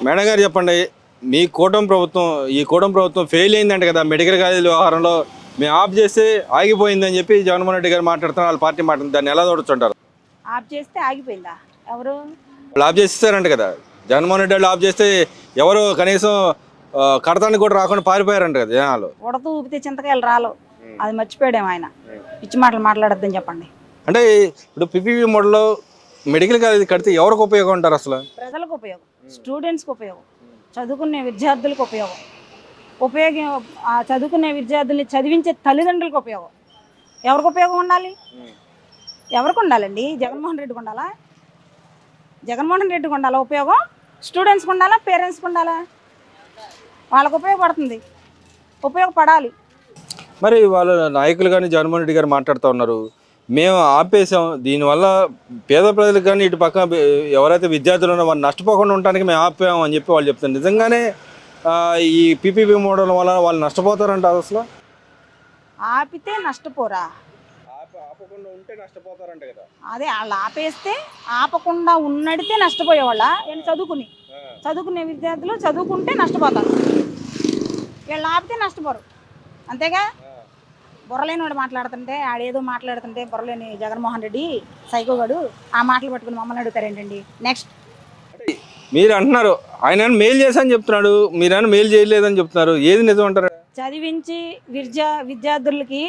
Madam గారు చెప్పండి, మీ కూటమి ప్రభుత్వం ఈ కూటమి ప్రభుత్వం ఫెయిల్ అయిందంట కదా మెడికల్ కాలేజీల వ్యవహారంలో. మేము ఆఫ్ చేస్తే ఆగిపోయిందని చెప్పి జగన్మోహన్ రెడ్డి గారు మాట్లాడుతున్నారు, వాళ్ళ పార్టీ మాట్లాడుతుంది. దాన్ని ఎలా చూడొచ్చుంటారు? ఆఫ్ చేస్తే ఆగిపోయిందా? ఎవరు వాళ్ళు ఆఫ్ చేసేసారంట కదా, జగన్మోహన్ రెడ్డి వాళ్ళు ఆఫ్ చేస్తే ఎవరు కనీసం కడతానికి కూడా రాకుండా పారిపోయారంట కదా జనాలు. ఉడత ఊపితే చింతకాయలు రాలు, అది మర్చిపోయాడేమో ఆయన. పిచ్చి మాటలు మాట్లాడొద్దని చెప్పండి. అంటే ఇప్పుడు పిపిపి మోడల్లో మెడికల్ కాలేజీ కడితే ఎవరికి ఉపయోగం ఉంటారు అసలు? ప్రజలకు ఉపయోగం, స్టూడెంట్స్కి ఉపయోగం, చదువుకునే విద్యార్థులకు ఉపయోగం. ఆ చదువుకునే విద్యార్థుల్ని చదివించే తల్లిదండ్రులకు ఉపయోగం. ఎవరికి ఉపయోగం ఉండాలి? ఎవరికి ఉండాలండి? జగన్మోహన్ రెడ్డికి ఉండాలా? జగన్మోహన్ రెడ్డికి ఉండాలా ఉపయోగం? స్టూడెంట్స్కి ఉండాలా? పేరెంట్స్కి ఉండాలా? వాళ్ళకు ఉపయోగపడుతుంది, ఉపయోగపడాలి. మరి వాళ్ళ నాయకులు కానీ జగన్మోహన్ రెడ్డి గారు మాట్లాడుతూ ఉన్నారు, మేము ఆపేసాం, దీనివల్ల పేద ప్రజలకు కానీ ఇటు పక్క ఎవరైతే విద్యార్థులు ఉన్నారో వాళ్ళు నష్టపోకుండా ఉండడానికి మేము ఆపాము అని చెప్పి వాళ్ళు చెప్తారు. నిజంగానే ఈ పీపీపీ మోడల్ వల్ల వాళ్ళు నష్టపోతారంట అసలు? ఆపితే నష్టపోరా? ఆపకుండా ఉంటే నష్టపోతారంట కదా. అదే వాళ్ళు ఆపేస్తే ఆపకుండా ఉన్నడితే నష్టపోయేవాళ్ళ. వీళ్ళు చదువుకునే విద్యార్థులు చదువుకుంటే నష్టపోతారు, వీళ్ళు ఆపితే నష్టపోరు. అంతేగా. బుర్రలేని వాడు మాట్లాడుతుంటే, ఆడేదో మాట్లాడుతుంటే బుర్రలేని జగన్మోహన్ రెడ్డి సైకోగాడు ఆ మాటలు పట్టుకుని మమ్మల్ని అడుగుతారేంటండి? నెక్స్ట్ మీరు అంటున్నారు ఆయన మెయిల్ చేశాను చెప్తున్నాడు, మీరైనా మెయిల్ చేయలేదని చెప్తున్నారు, ఏది నిజం అంటారు? చదివించి విద్యార్థులకి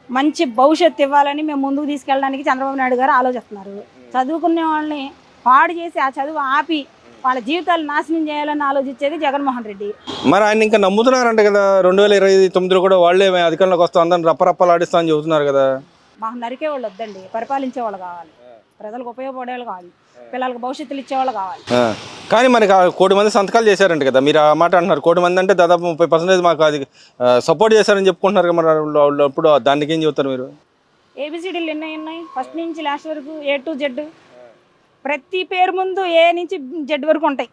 మంచి భవిష్యత్తు ఇవ్వాలని మేము ముందుకు తీసుకెళ్ళడానికి చంద్రబాబు నాయుడు గారు ఆలోచిస్తున్నారు. చదువుకునే వాళ్ళని పాడు చేసి ఆ చదువు ఆపి వాళ్ళ జీవితాలు నాశనం చేయాలని ఆలోచించేది జగన్మోహన్ రెడ్డి. మరి ఆయన ఇంకా నమ్ముతున్నారంట కదా, 2029లో కూడా వాళ్ళే అధికారంలోకి వస్తాం అందరిని రప్పరప్పలు ఆడిస్తా అని చెబుతున్నారు కదా. మాకు నరికే వాళ్ళు వద్దండి, పరిపాలించే వాళ్ళు కావాలి, ప్రజలకు ఉపయోగపడే వాళ్ళు కావాలి, పిల్లలకు భవిష్యత్తులు ఇచ్చేవాళ్ళు కావాలి. కానీ మనకి 1 కోటి మంది సంతకాలు చేశారంట కదా, మీరు ఆ మాట అంటున్నారు. 1 కోటి మంది అంటే దాదాపు 30% మాకు అది సపోర్ట్ చేశారని చెప్పుకుంటున్నారు కదా. మరి అప్పుడు దానికి ఏం చెబుతారు మీరు? ఏబిసిడీలు ఎన్ని ఉన్నాయి? ఫస్ట్ నుంచి లాస్ట్ వరకు A to Z, ప్రతి పేరు ముందు ఏ నుంచి జెడ్ వరకు ఉంటాయి.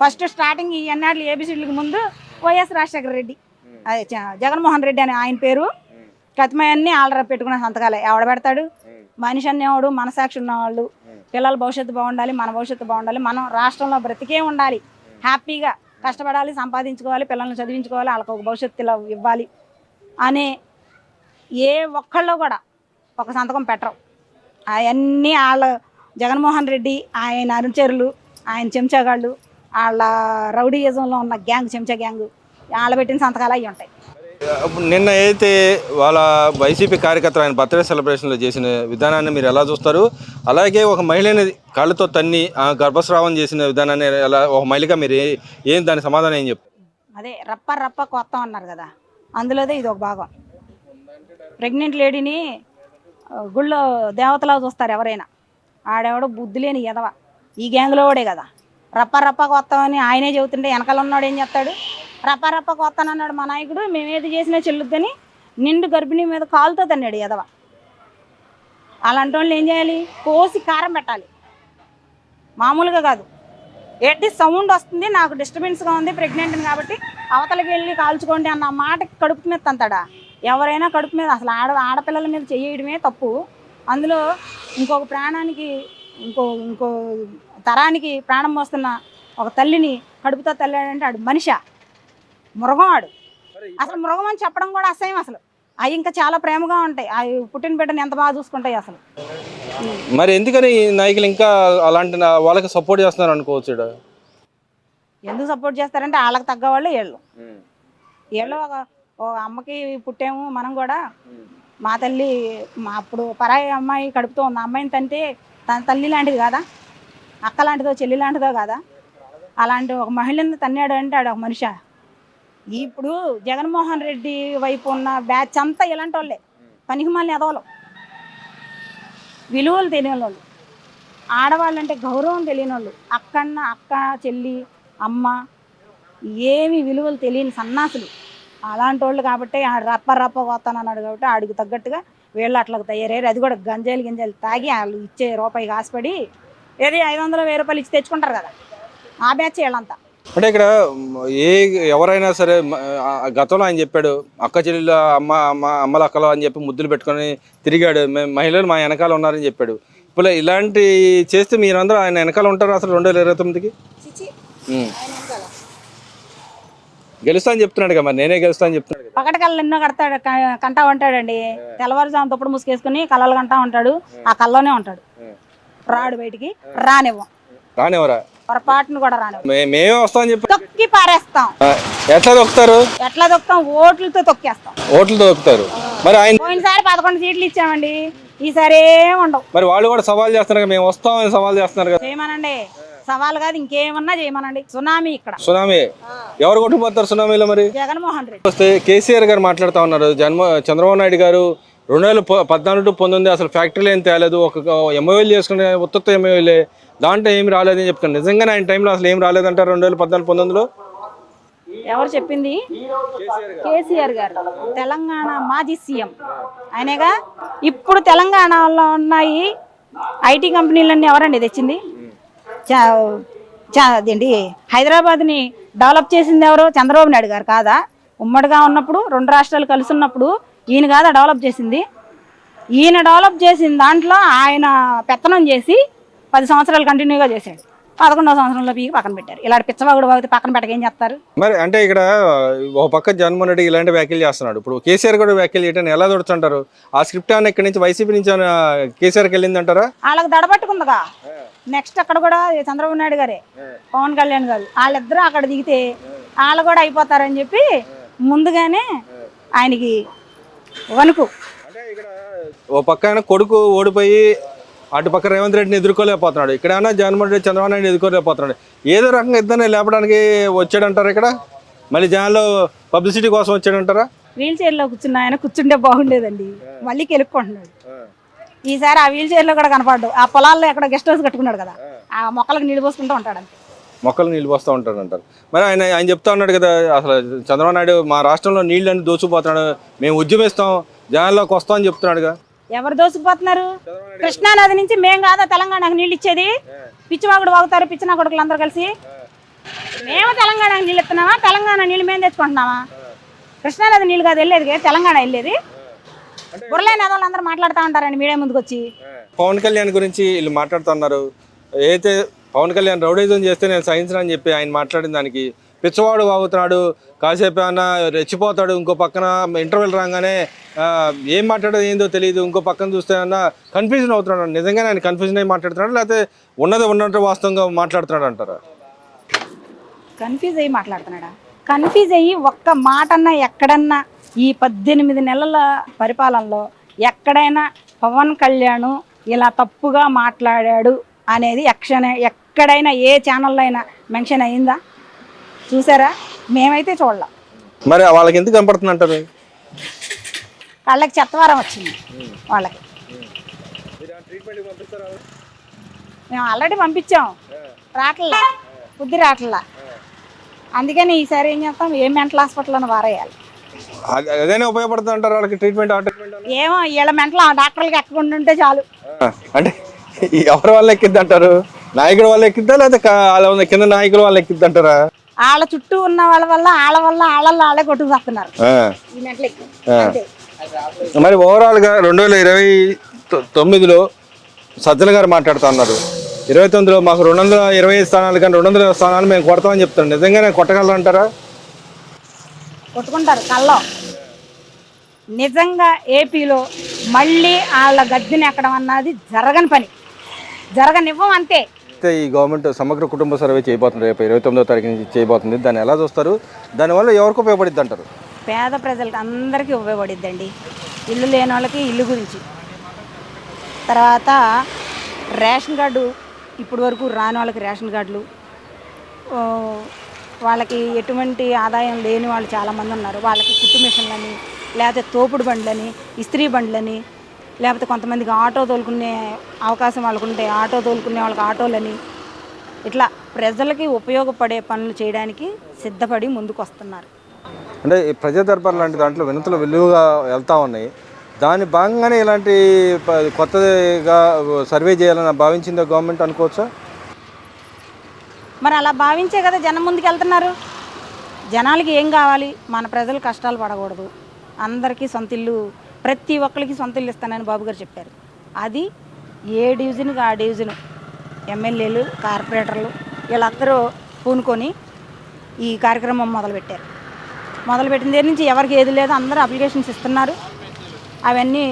ఫస్ట్ స్టార్టింగ్ ఈ ఎన్నాళ్ళు ఏబిసిడీలకు ముందు వైఎస్ రాజశేఖర రెడ్డి, అదే జగన్మోహన్ రెడ్డి అని ఆయన పేరు, కతిమయాన్ని ఆల్రెడీ పెట్టుకునే సంతకాలే. ఎవడ పెడతాడు? మనిషి అనేవాడు మనసాక్షి ఉన్నవాళ్ళు. పిల్లల భవిష్యత్తు బాగుండాలి, మన భవిష్యత్తు బాగుండాలి, మనం రాష్ట్రంలో బ్రతికే ఉండాలి, హ్యాపీగా కష్టపడాలి, సంపాదించుకోవాలి, పిల్లల్ని చదివించుకోవాలి, వాళ్ళకి ఒక భవిష్యత్తు ఇలా ఇవ్వాలి అనే ఏ ఒక్కళ్ళు కూడా ఒక సంతకం పెట్టరు. అవన్నీ వాళ్ళ జగన్మోహన్ రెడ్డి, ఆయన అనుచరులు, ఆయన చెంచాగాళ్ళు, వాళ్ళ రౌడీయిజంలో ఉన్న గ్యాంగ్, చెంచా గ్యాంగ్, వాళ్ళ పెట్టిన సంతకాలు అవి ఉంటాయి. నిన్న అయితే వాళ్ళ వైసీపీ కార్యకర్తలు ఆయన బర్త్డే సెలబ్రేషన్లో చేసిన విధానాన్ని మీరు ఎలా చూస్తారు? అలాగే ఒక మహిళని కాళ్ళతో తన్ని గర్భస్రావం చేసిన విధానాన్ని ఎలా, ఒక మహిళగా మీరు ఏం దాని సమాధానం ఏం చెప్తారు? అదే రప్ప కొత్త అన్నారు కదా, అందులోదే ఇది ఒక భాగం. ప్రెగ్నెంట్ లేడీని గుళ్ళో దేవతలా చూస్తారు ఎవరైనా. ఆడెవడో బుద్ధి లేని ఎదవ, ఈ గ్యాంగ్లో వాడే కదా. రప్ప కొత్తామని ఆయనే చెబుతుంటే వెనకాల ఉన్నాడు ఏం చెప్తాడు? రప్ప కొత్తానన్నాడు మా నాయకుడు, మేమేది చేసినా చెల్లుద్దని నిండు గర్భిణీ మీద కాలుతో తన్నాడు ఎదవ. అలాంటి వాళ్ళు ఏం చేయాలి? కోసి కారం పెట్టాలి, మామూలుగా కాదు. ఏంటి సౌండ్ వస్తుంది, నాకు డిస్టర్బెన్స్గా ఉంది, ప్రెగ్నెంట్ని కాబట్టి అవతలకి వెళ్ళి కాల్చుకోండి అన్న మాటకి కడుపు మీద తంతాడా? ఎవరైనా కడుపు మీద, అసలు ఆడపిల్లల మీద చేయడమే తప్పు. అందులో ఇంకొక ప్రాణానికి, ఇంకో తరానికి ప్రాణం పోస్తున్న ఒక తల్లిని కడుపుతో తల్లాడంటే ఆడు మనిషా? మృగం ఆడు. అసలు మృగం అని చెప్పడం కూడా అసహ్యం. అసలు అవి ఇంకా చాలా ప్రేమగా ఉంటాయి, అవి పుట్టిన బిడ్డని ఎంత బాగా చూసుకుంటాయి అసలు. మరి ఎందుకని నాయకులు ఇంకా అలాంటి వాళ్ళకి సపోర్ట్ చేస్తున్నారు అనుకోవచ్చు? ఎందుకు సపోర్ట్ చేస్తారంటే వాళ్ళకి తగ్గ వాళ్ళు వీళ్ళు ఒక అమ్మకి పుట్టాము మనం కూడా. మా తల్లి అప్పుడు పరాయి అమ్మాయి కడుపుతో ఉన్న అమ్మాయిని తంటే తన తల్లి లాంటిది కాదా? అక్క లాంటిదో చెల్లి లాంటిదో కాదా? అలాంటి ఒక మహిళని తన్నాడు అంటే ఆడు ఒక మనిషా? ఇప్పుడు జగన్మోహన్ రెడ్డి వైపు ఉన్న బ్యాచ్ అంతా ఇలాంటి వాళ్ళే, పనికిమాలిన ఎదవలు, విలువలు తెలియని వాళ్ళు, ఆడవాళ్ళంటే గౌరవం తెలియని వాళ్ళు, అక్క చెల్లి అమ్మ ఏమి విలువలు తెలియని సన్నాసులు అలాంటి వాళ్ళు. కాబట్టి ఆడు రప్ప పోతానన్నాడు కాబట్టి ఆడికి తగ్గట్టుగా వీళ్ళు అట్లా తయారయ్యారు. అది కూడా గింజాలు తాగి వాళ్ళు ఇచ్చే రూపాయికి ఆశపడి ఏది 500 1000 రూపాయలు ఇచ్చి తెచ్చుకుంటారు కదా, ఆ బ్యాచ్ వీళ్ళంతా. అంటే ఇక్కడ ఎవరైనా సరే గతంలో ఆయన చెప్పాడు అక్క చెల్లెలు అమ్మల అక్కలు అని చెప్పి ముద్దులు పెట్టుకొని తిరిగాడు, మేము మహిళలు మా వెనకాల ఉన్నారని చెప్పాడు. ఇప్పుడు ఇలాంటి చేస్తే మీరందరూ ఆయన వెనకాల ఉంటారు అసలు 2029కి గెలుస్తా అని చెప్తున్నాడు కదా, మరి నేనే గెలుస్తా అని చెప్తున్నాడు కదా. పకటి కళ్ళు ఎన్నో కడతాడు కంటా ఉంటాడండి. తెల్లవారుజాము దుప్పటి ముసుకేసుకుని కళ్ళలు కంటా ఉంటాడు. ఆ కల్లోనే ఉంటాడు, రాడు బయటికి, రానివ్వం, రానివరా పొరపాటును కూడా రానివ్వం. మేమే వస్తామని చెప్పి తొక్కి పారేస్తాం. ఎట్లా దొక్కుతారు? ఎట్లా తొక్కుతాం? ఓట్లతో తొక్కేస్తాం. ఓట్లు దొక్కుతారు. మరి ఆయన పోయినసారి 11 సీట్లు ఇచ్చామండి, ఈసారి ఏం ఉండవు. మరి వాళ్ళు కూడా సవాల్ చేస్తున్నారు కదా, మేము వస్తామని సవాల్ చేస్తున్నారు కదా. చేయమనండి, సవాల్ కాదు ఇంకేమన్నా చేయమనండి. సునామీ ఇక్కడ సునామీ ఎవరు కొట్టుకుపోతారు సునామీలో? మరి జగన్మోహన్ రెడ్డి వస్తే కేసీఆర్ గారు మాట్లాడుతూ ఉన్నారు, చంద్రబాబు నాయుడు గారు 2014 to 19 అసలు ఫ్యాక్టరీలు ఏం తేలేదు, ఒక ఎంఓఎల్ చేసుకునే ఉత్త ఎంఓఎల్ఏ, దాంట్లో ఏమి రాలేదని చెప్తాను. నిజంగానే ఆయన టైంలో అసలు ఏం రాలేదంటారు 2014-19లో? ఎవరు చెప్పింది? కేసీఆర్ గారు, తెలంగాణ మాజీ సీఎం ఆయనేగా. ఇప్పుడు తెలంగాణలో ఉన్నాయి ఐటీ కంపెనీలన్నీ ఎవరండి తెచ్చింది? అదేంటి హైదరాబాద్ని డెవలప్ చేసింది ఎవరు? చంద్రబాబు నాయుడు గారు కాదా? ఉమ్మడిగా ఉన్నప్పుడు 2 రాష్ట్రాలు కలిసి ఉన్నప్పుడు ఈయన కాదా డెవలప్ చేసింది? ఈయన డెవలప్ చేసిన దాంట్లో ఆయన పెత్తనం చేసి 10 సంవత్సరాలు కంటిన్యూగా చేశాడు. 11వ సంవత్సరంలో పీకి పక్కన పెట్టారు. ఇలాంటి పిచ్చవాగుడు బాగుతే పక్కన పెట్టక ఏం చేస్తారు? మరి అంటే ఇక్కడ ఒక పక్క జగన్మోహన్ రెడ్డి ఇలాంటి వ్యాఖ్యలు చేస్తున్నాడు, ఇప్పుడు కేసీఆర్ కూడా వ్యాఖ్యలు చేయడానికి ఎలా దొరుకుతుంటారు? ఆ స్క్రిప్ట్ అన్న ఇక్కడి నుంచి వైసీపీ నుంచి కేసీఆర్కి వెళ్ళింది అంటారా? వాళ్ళకి దడబట్టుకుందిగా. నెక్స్ట్ అక్కడ కూడా చంద్రబాబు నాయుడు గారే, పవన్ కళ్యాణ్ గారు, వాళ్ళిద్దరూ అక్కడ దిగితే వాళ్ళు కూడా అయిపోతారని చెప్పి ముందుగానే ఆయనకి వణుకు. ఓ పక్క ఆయన కొడుకు ఓడిపోయి అటు పక్క రేవంత్ రెడ్డిని ఎదుర్కోలేకపోతున్నాడు, ఇక్కడైనా జగన్మోహన్ రెడ్డి చంద్రబాబు నాయుడు ఎదుర్కోలేకపోతున్నాడు. ఏదో రకంగా ఇద్దరిని లేపడానికి వచ్చాడంటారా? ఇక్కడ మళ్ళీ జనాల్లో పబ్లిసిటీ కోసం వచ్చాడంటారా? వీల్ చైర్లో కూర్చున్న ఆయన కూర్చుంటే బాగుండేదండి, మళ్ళీ గెలుపుకుంటున్నాడు. ఈసారి ఆ వీల్ చైర్లో కూడా కనపడ్డాడు. ఆ పొలాల్లో ఎక్కడ గెస్ట్ హౌస్ కట్టుకున్నాడు కదా, ఆ మొక్కలకు నీళ్ళు పోసుకుంటూ ఉంటాడు అంతే. మొక్కలు నీళ్ళు పోస్తూ ఉంటాడు అంటారు. మరి ఆయన చెప్తా ఉన్నాడు కదా, అసలు చంద్రబాబు నాయుడు మా రాష్ట్రంలో నీళ్ళని దోచుకుపోతున్నాడు, మేము ఉద్యమిస్తాం, జనాల్లోకి వస్తాం అని చెప్తున్నాడుగా. ఎవరు దోసుకుపోతున్నారు? కృష్ణానది నుంచి మేము కాదా తెలంగాణకు నీళ్ళు ఇచ్చేది? పిచ్చివాగుడు వాగుతారు పిచ్చిన కొడుకులు అందరూ కలిసి. మేము తెలంగాణకు నీళ్ళు ఇస్తున్నామా? తెలంగాణ నీళ్ళు మేము తెచ్చుకుంటున్నామా? కృష్ణానది నీళ్ళు కాదు వెళ్ళేది, తెలంగాణ వెళ్ళేది. బుర్రలేని వాళ్ళు అందరూ మాట్లాడుతూ ఉంటారండి మీడియా ముందుకు వచ్చి. పవన్ కళ్యాణ్ గురించి వీళ్ళు మాట్లాడుతున్నారు, ఏదైతే పవన్ కళ్యాణ్ రౌడీజం చేస్తే నేను సహించనని చెప్పి ఆయన మాట్లాడిన దానికి పిచ్చవాడు వాగుతున్నాడు, కాసేపు ఏమన్నా రెచ్చిపోతాడు, ఇంకో పక్కన ఇంటర్వెల్ రాగానే ఏం మాట్లాడేది ఏందో తెలియదు, ఇంకో పక్కన చూస్తే అన్న కన్ఫ్యూజన్ అవుతున్నాడు. నిజంగానే ఆయన కన్ఫ్యూజన్ అయ్యి మాట్లాడుతున్నాడు, లేకపోతే ఉన్నట్టు వాస్తవంగా మాట్లాడుతున్నాడు అంటారా? కన్ఫ్యూజ్ అయ్యి మాట్లాడుతున్నాడా? కన్ఫ్యూజ్ అయ్యి ఒక్క మాటన్నా ఎక్కడన్నా ఈ 18 నెలల పరిపాలనలో ఎక్కడైనా పవన్ కళ్యాణ్ ఇలా తప్పుగా మాట్లాడాడు అనేది ఎక్కడైనా ఏ ఛానల్లో అయినా మెన్షన్ అయిందా? చూసారా? మేమైతే చూడలే. మరి వాళ్ళకి ఎందుకు కనపడుతుంది అంటారు? వాళ్ళకి చెత్తవారం వచ్చింది వాళ్ళకి. మేము ఆల్రెడీ పంపించాం, రావట్లా, బుద్ధి రావట్లా. అందుకని ఈసారి ఏం చేస్తాం, ఏ మెంటల్ హాస్పిటల్లోనే వారేయాలి. అదేనే ఉపయోగపడుతుంది అంటారు వాళ్ళకి ట్రీట్మెంట్? ఏమో వీళ్ళ మెంటల్ డాక్టర్లకి ఎక్కకుండా ఉంటే చాలు. అంటే ఎవరి వాళ్ళు ఎక్కిద్ది అంటారు? నాయకుడు వాళ్ళు ఎక్కిద్దా, లేకపోతే కింద నాయకులు వాళ్ళు ఎక్కిద్ది అంటారా? వాళ్ళ చుట్టూ ఉన్న వాళ్ళే కొట్టుకుస్తున్నారు ఈ మెంటల్ ఎక్కి. మరి ఓవరాల్ గా 2029లో సజ్జల గారు మాట్లాడుతూ ఉన్నారు, 29లో మాకు 225 స్థానాలు కానీ 200 స్థానాలు మేము కొడతామని చెప్తాను. నిజంగానే కొట్టగలరు అంటారా? కొట్టుకుంటారు కల్లో. నిజంగా ఏపీలో మళ్ళీ వాళ్ళ గద్దెని ఎక్కడం అన్నది జరగని పని, జరగనివ్వం అంతే. ఈ గవర్నమెంట్ సమగ్ర కుటుంబ సర్వే చేయబోతుంది, రేపు 29వ తారీఖు నుంచి చేయబోతుంది. దాన్ని ఎలా చూస్తారు? దానివల్ల ఎవరికి ఉపయోగపడిద్ది అంటారు? పేద ప్రజలకు అందరికీ ఉపయోగపడిద్దండి. ఇల్లు లేని వాళ్ళకి ఇల్లు గురించి, తర్వాత రేషన్ కార్డు ఇప్పటి వరకు రాని వాళ్ళకి రేషన్ కార్డులు, వాళ్ళకి ఎటువంటి ఆదాయం లేని వాళ్ళు చాలామంది ఉన్నారు, వాళ్ళకి కుట్టు మిషన్లని, లేకపోతే తోపుడు బండ్లని, ఇస్త్రీ బండ్లని, లేకపోతే కొంతమందికి ఆటో తోలుకునే అవకాశం వాళ్ళకుంటే ఆటో తోలుకునే వాళ్ళకి ఆటోలని, ఇట్లా ప్రజలకి ఉపయోగపడే పనులు చేయడానికి సిద్ధపడి ముందుకు వస్తున్నారు. అంటే ప్రజా దర్బార్ లాంటి దాంట్లో వినతులు విలువగా వెళ్తూ ఉన్నాయి, దాని భాగంగానే ఇలాంటి కొత్తగా సర్వే చేయాలని భావించిందో గవర్నమెంట్ అనుకోవచ్చా? మరి అలా భావించే కదా జనం ముందుకు వెళ్తున్నారు. జనాలకి ఏం కావాలి? మన ప్రజలు కష్టాలు పడకూడదు, అందరికీ సొంత ఇల్లు, ప్రతి ఒక్కరికి సొంత ఇల్లు ఇస్తానని బాబు గారు చెప్పారు. అది ఏ డివిజన్కి ఆ డివిజను ఎమ్మెల్యేలు కార్పొరేటర్లు వీళ్ళందరూ పూనుకొని ఈ కార్యక్రమం మొదలుపెట్టారు. మొదలుపెట్టిన దగ్గర నుంచి ఎవరికి ఏది లేదో అందరూ అప్లికేషన్స్ ఇస్తున్నారు. అవన్నీ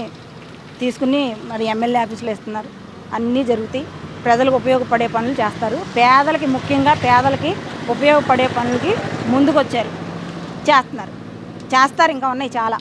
తీసుకుని మరి ఎమ్మెల్యే ఆఫీసులో ఇస్తున్నారు. అన్నీ జరుగుతాయి. ప్రజలకు ఉపయోగపడే పనులు చేస్తారు. పేదలకి ముఖ్యంగా పేదలకి ఉపయోగపడే పనులకి ముందుకు వచ్చారు, చేస్తున్నారు, చేస్తారు. ఇంకా ఉన్నాయి చాలా.